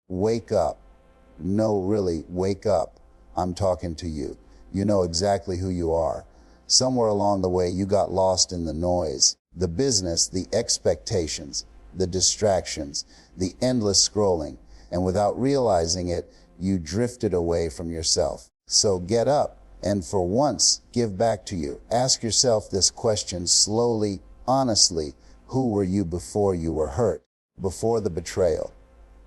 Wake up. No, really, wake up. I'm talking to you. You know exactly who you are. Somewhere along the way, you got lost in the noise, the business, the expectations, the distractions, the endless scrolling, and without realizing it, you drifted away from yourself. So get up and for once, give back to you. Ask yourself this question slowly, honestly. Who were you before you were hurt? Before the betrayal?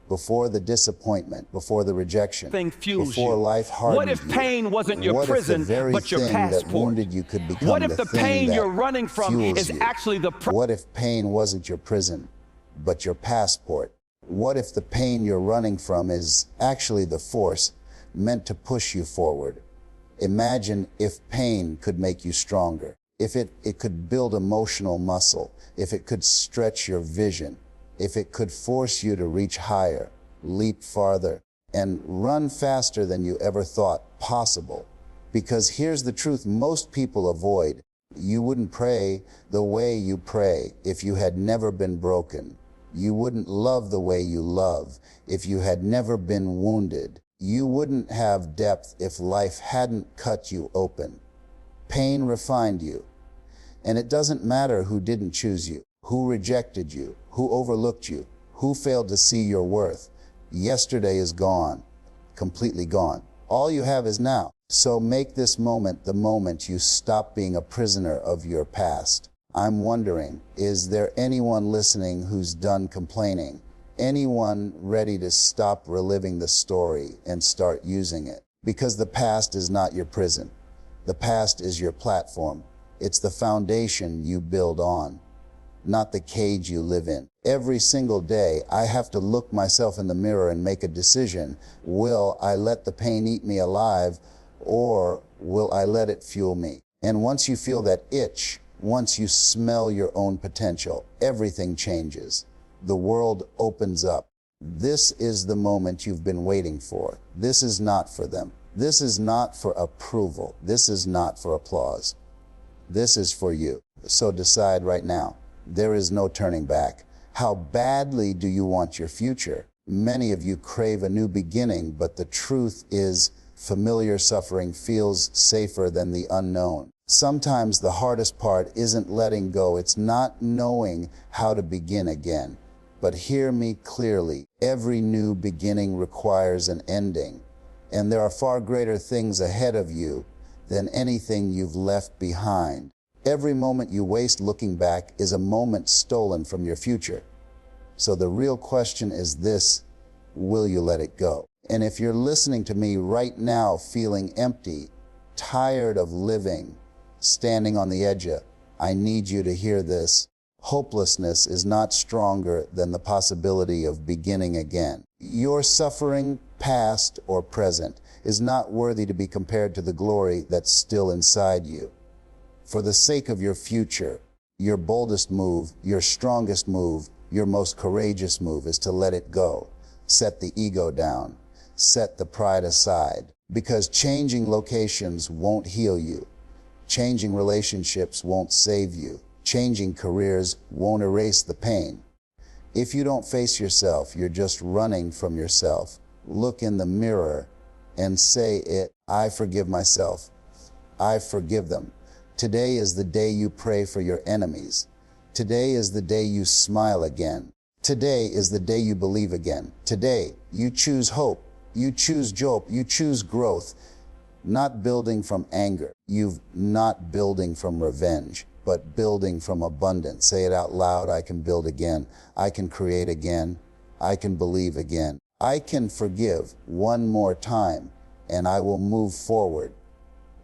Before the disappointment, before the rejection, before life hardened you? What if pain wasn't your prison, but your passport? That wounded you could become what if the pain you're running from is actually the What if pain wasn't your prison, but your passport? What if the pain you're running from is actually the force meant to push you forward? Imagine if pain could make you stronger, if it could build emotional muscle, if it could stretch your vision, if it could force you to reach higher, leap farther, and run faster than you ever thought possible. Because here's the truth most people avoid. You wouldn't pray the way you pray if you had never been broken. You wouldn't love the way you love if you had never been wounded. You wouldn't have depth if life hadn't cut you open. Pain refined you. And it doesn't matter who didn't choose you, who rejected you, who overlooked you, who failed to see your worth. Yesterday is gone, completely gone. All you have is now. So make this moment the moment you stop being a prisoner of your past. I'm wondering, is there anyone listening who's done complaining? Anyone ready to stop reliving the story and start using it? Because the past is not your prison. The past is your platform. It's the foundation you build on, not the cage you live in. Every single day, I have to look myself in the mirror and make a decision. Will I let the pain eat me alive, or will I let it fuel me? And once you feel that itch, once you smell your own potential, everything changes. The world opens up. This is the moment you've been waiting for. This is not for them. This is not for approval. This is not for applause. This is for you. So decide right now. There is no turning back. How badly do you want your future? Many of you crave a new beginning, but the truth is familiar suffering feels safer than the unknown. Sometimes the hardest part isn't letting go. It's not knowing how to begin again. But hear me clearly. Every new beginning requires an ending. And there are far greater things ahead of you than anything you've left behind. Every moment you waste looking back is a moment stolen from your future. So the real question is this: will you let it go? And if you're listening to me right now feeling empty, tired of living, standing on the edge, I need you to hear this. Hopelessness is not stronger than the possibility of beginning again. Your suffering, past or present, is not worthy to be compared to the glory that's still inside you. For the sake of your future, your boldest move, your strongest move, your most courageous move is to let it go. Set the ego down. Set the pride aside. Because changing locations won't heal you. Changing relationships won't save you. Changing careers won't erase the pain. If you don't face yourself, you're just running from yourself. Look in the mirror and say it. I forgive myself. I forgive them. Today is the day you pray for your enemies. Today is the day you smile again. Today is the day you believe again. Today, you choose hope. You choose joy. You choose growth. Not building from anger. You've not building from revenge, but building from abundance. Say it out loud. I can build again. I can create again. I can believe again. I can forgive one more time, and I will move forward.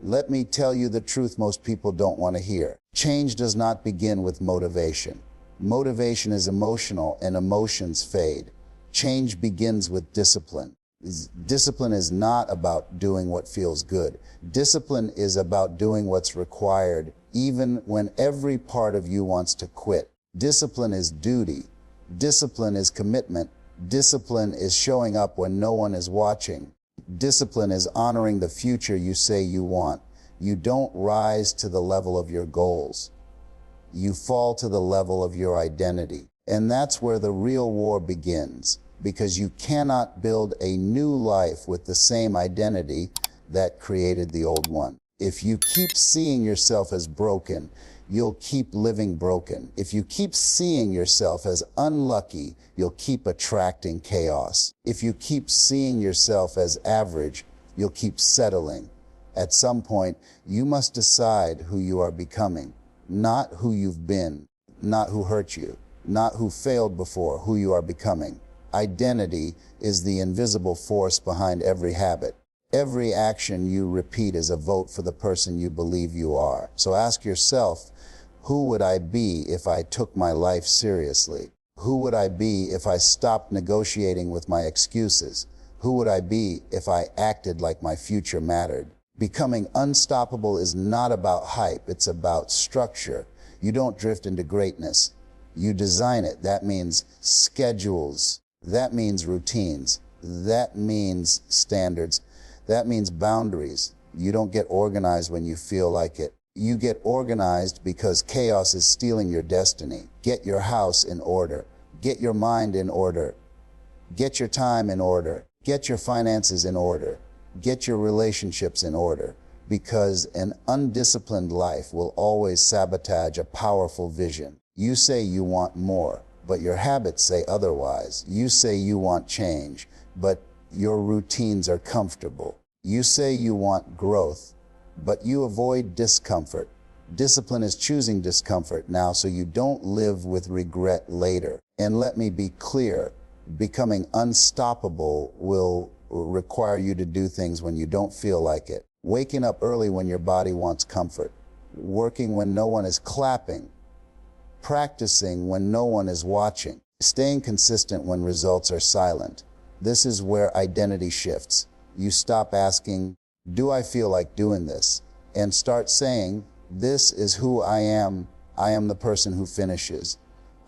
Let me tell you the truth most people don't want to hear. Change does not begin with motivation. Motivation is emotional, and emotions fade. Change begins with discipline. Discipline is not about doing what feels good. Discipline is about doing what's required, even when every part of you wants to quit. Discipline is duty. Discipline is commitment. Discipline is showing up when no one is watching. Discipline is honoring the future you say you want. You don't rise to the level of your goals. You fall to the level of your identity. And that's where the real war begins. because you cannot build a new life with the same identity that created the old one. If you keep seeing yourself as broken, you'll keep living broken. If you keep seeing yourself as unlucky, you'll keep attracting chaos. If you keep seeing yourself as average, you'll keep settling. At some point, you must decide who you are becoming, not who you've been, not who hurt you, not who failed before, who you are becoming. Identity is the invisible force behind every habit. Every action you repeat is a vote for the person you believe you are. So ask yourself, who would I be if I took my life seriously? Who would I be if I stopped negotiating with my excuses? Who would I be if I acted like my future mattered? Becoming unstoppable is not about hype, it's about structure. You don't drift into greatness. You design it. That means schedules. That means routines. That means standards. That means boundaries. You don't get organized when you feel like it. You get organized because chaos is stealing your destiny. Get your house in order. Get your mind in order. Get your time in order. Get your finances in order. Get your relationships in order. Because an undisciplined life will always sabotage a powerful vision. You say you want more, but your habits say otherwise. You say you want change, but your routines are comfortable. You say you want growth, but you avoid discomfort. Discipline is choosing discomfort now so you don't live with regret later. And let me be clear, becoming unstoppable will require you to do things when you don't feel like it. Waking up early when your body wants comfort. Working when no one is clapping. Practicing when no one is watching. Staying consistent when results are silent. This is where identity shifts. You stop asking, do I feel like doing this? And start saying, this is who I am. I am the person who finishes.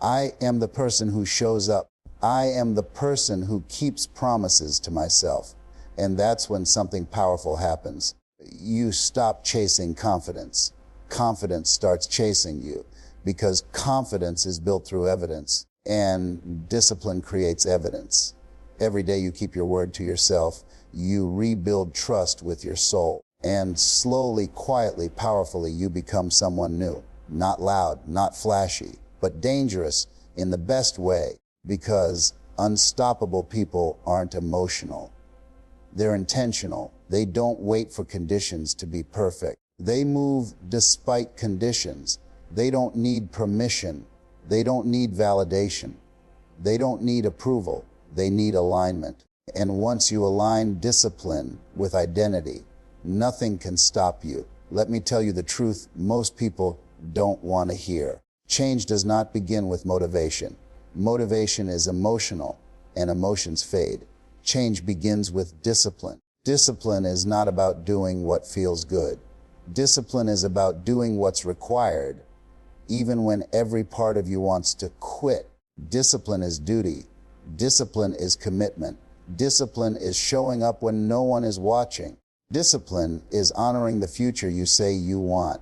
I am the person who shows up. I am the person who keeps promises to myself. And that's when something powerful happens. You stop chasing confidence. Confidence starts chasing you because confidence is built through evidence and discipline creates evidence. Every day you keep your word to yourself, you rebuild trust with your soul. And slowly, quietly, powerfully, you become someone new. Not loud, not flashy, but dangerous in the best way, because unstoppable people aren't emotional. They're intentional. They don't wait for conditions to be perfect. They move despite conditions. They don't need permission. They don't need validation. They don't need approval. They need alignment. And once you align discipline with identity, nothing can stop you. Let me tell you the truth most people don't want to hear. Change does not begin with motivation. Motivation is emotional, and emotions fade. Change begins with discipline. Discipline is not about doing what feels good. Discipline is about doing what's required, even when every part of you wants to quit. Discipline is duty. Discipline is commitment. Discipline is showing up when no one is watching. Discipline is honoring the future you say you want.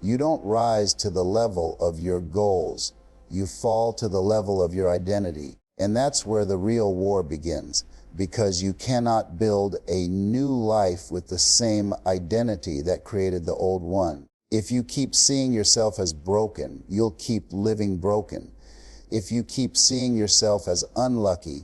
You don't rise to the level of your goals. You fall to the level of your identity. And that's where the real war begins, because you cannot build a new life with the same identity that created the old one. If you keep seeing yourself as broken, you'll keep living broken. If you keep seeing yourself as unlucky,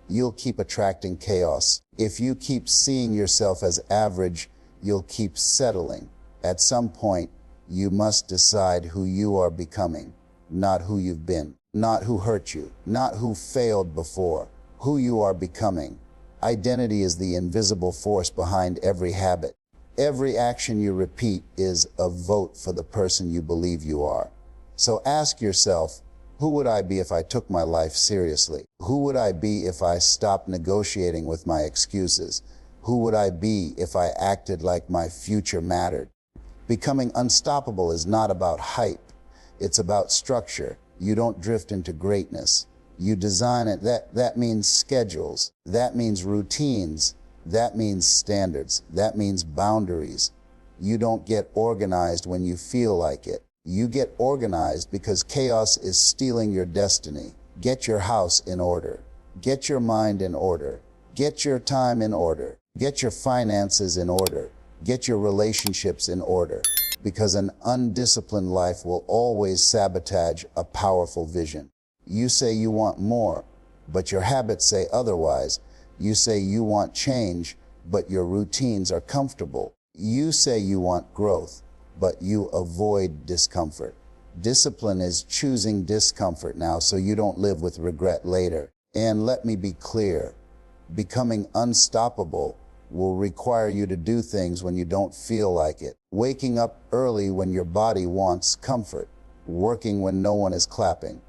you'll keep attracting chaos. If you keep seeing yourself as average, you'll keep settling. At some point, you must decide who you are becoming, not who you've been, not who hurt you, not who failed before, who you are becoming. Identity is the invisible force behind every habit. Every action you repeat is a vote for the person you believe you are. So ask yourself, who would I be if I took my life seriously? Who would I be if I stopped negotiating with my excuses? Who would I be if I acted like my future mattered? Becoming unstoppable is not about hype. It's about structure. You don't drift into greatness. You design it. That means schedules. That means routines. That means standards. That means boundaries. You don't get organized when you feel like it. You get organized because chaos is stealing your destiny. Get your house in order. Get your mind in order. Get your time in order. Get your finances in order. Get your relationships in order. Because an undisciplined life will always sabotage a powerful vision. You say you want more, but your habits say otherwise. You say you want change, but your routines are comfortable. You say you want growth, but you avoid discomfort. Discipline is choosing discomfort now so you don't live with regret later. And let me be clear, becoming unstoppable will require you to do things when you don't feel like it. Waking up early when your body wants comfort. Working when no one is clapping.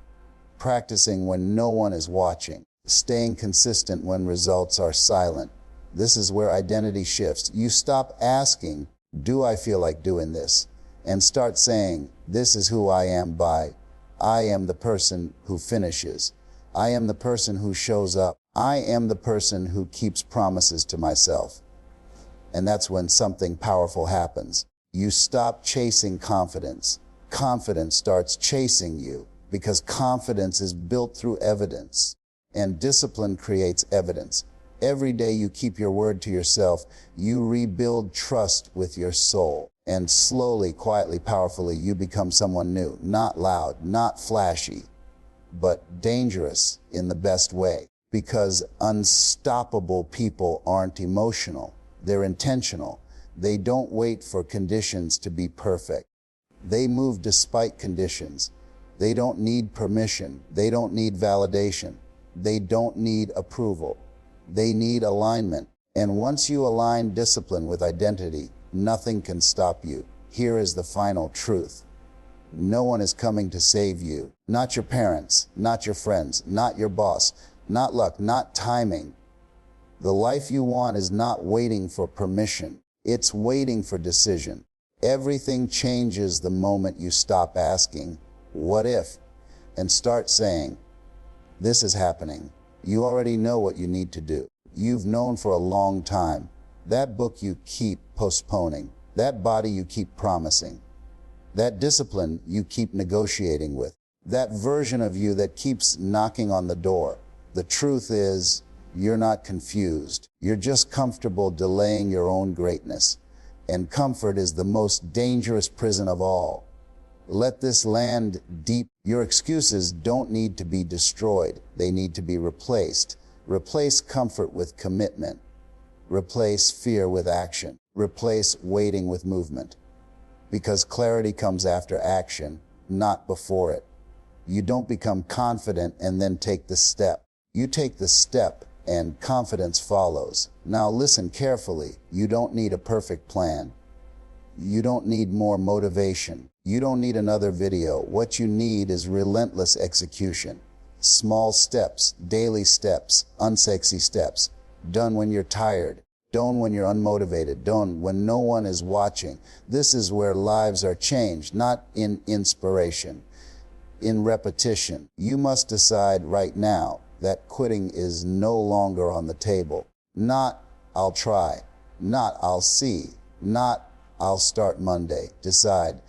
Practicing when no one is watching. Staying consistent when results are silent. This is where identity shifts. You stop asking, do I feel like doing this? And start saying, this is who I am by. I am the person who finishes. I am the person who shows up. I am the person who keeps promises to myself. And that's when something powerful happens. You stop chasing confidence. Confidence starts chasing you because confidence is built through evidence. And discipline creates evidence. Every day you keep your word to yourself, you rebuild trust with your soul. And slowly, quietly, powerfully, you become someone new. Not loud, not flashy, but dangerous in the best way. Because unstoppable people aren't emotional. They're intentional. They don't wait for conditions to be perfect. They move despite conditions. They don't need permission. They don't need validation. They don't need approval. They need alignment. And once you align discipline with identity, nothing can stop you. Here is the final truth. No one is coming to save you. Not your parents, not your friends, not your boss, not luck, not timing. The life you want is not waiting for permission. It's waiting for decision. Everything changes the moment you stop asking, what if? And start saying, this is happening. You already know what you need to do. You've known for a long time. That book you keep postponing. That body you keep promising. That discipline you keep negotiating with. That version of you that keeps knocking on the door. The truth is, you're not confused. You're just comfortable delaying your own greatness. And comfort is the most dangerous prison of all. Let this land deep. Your excuses don't need to be destroyed. They need to be replaced. Replace comfort with commitment. Replace fear with action. Replace waiting with movement. Because clarity comes after action, not before it. You don't become confident and then take the step. You take the step and confidence follows. Now listen carefully. You don't need a perfect plan. You don't need more motivation. You don't need another video. What you need is relentless execution. Small steps, daily steps, unsexy steps. Done when you're tired. Done when you're unmotivated. Done when no one is watching. This is where lives are changed, not in inspiration, in repetition. You must decide right now that quitting is no longer on the table. Not, I'll try. Not, I'll see. Not, I'll start Monday. Decide.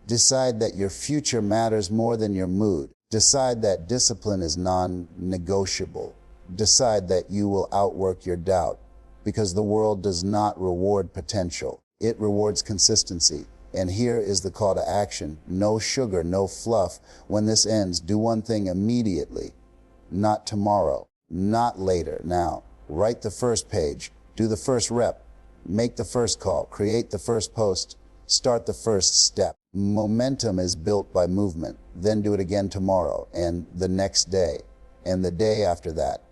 Decide that your future matters more than your mood. Decide that discipline is non-negotiable. Decide that you will outwork your doubt. Because the world does not reward potential. It rewards consistency. And here is the call to action. No sugar, no fluff. When this ends, do one thing immediately. Not tomorrow. Not later. Now. Write the first page. Do the first rep. Make the first call. Create the first post. Start the first step. Momentum is built by movement. Then do it again tomorrow, and the next day, and the day after that.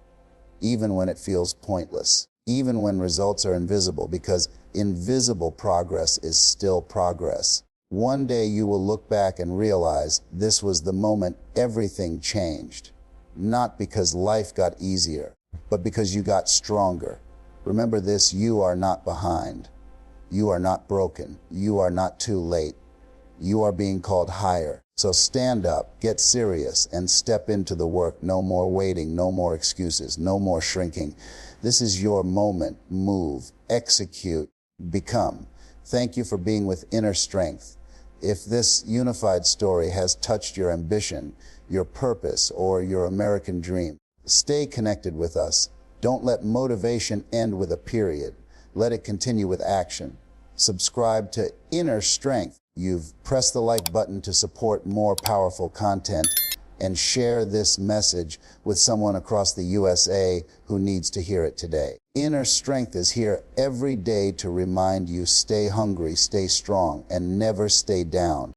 Even when it feels pointless. Even when results are invisible, because invisible progress is still progress. One day you will look back and realize this was the moment everything changed. Not because life got easier, but because you got stronger. Remember this, you are not behind. You are not broken. You are not too late. You are being called higher. So stand up, get serious, and step into the work. No more waiting, no more excuses, no more shrinking. This is your moment. Move, execute, become. Thank you for being with InnerStrength. If this unified story has touched your ambition, your purpose, or your American dream, Stay connected with us. Don't let motivation end with a period. Let it continue with action. Subscribe to Inner Strength. You've pressed the like button to support more powerful content, and share this message with someone across the USA who needs to hear it today. Inner Strength is here every day to remind you: stay hungry, stay strong, and never stay down.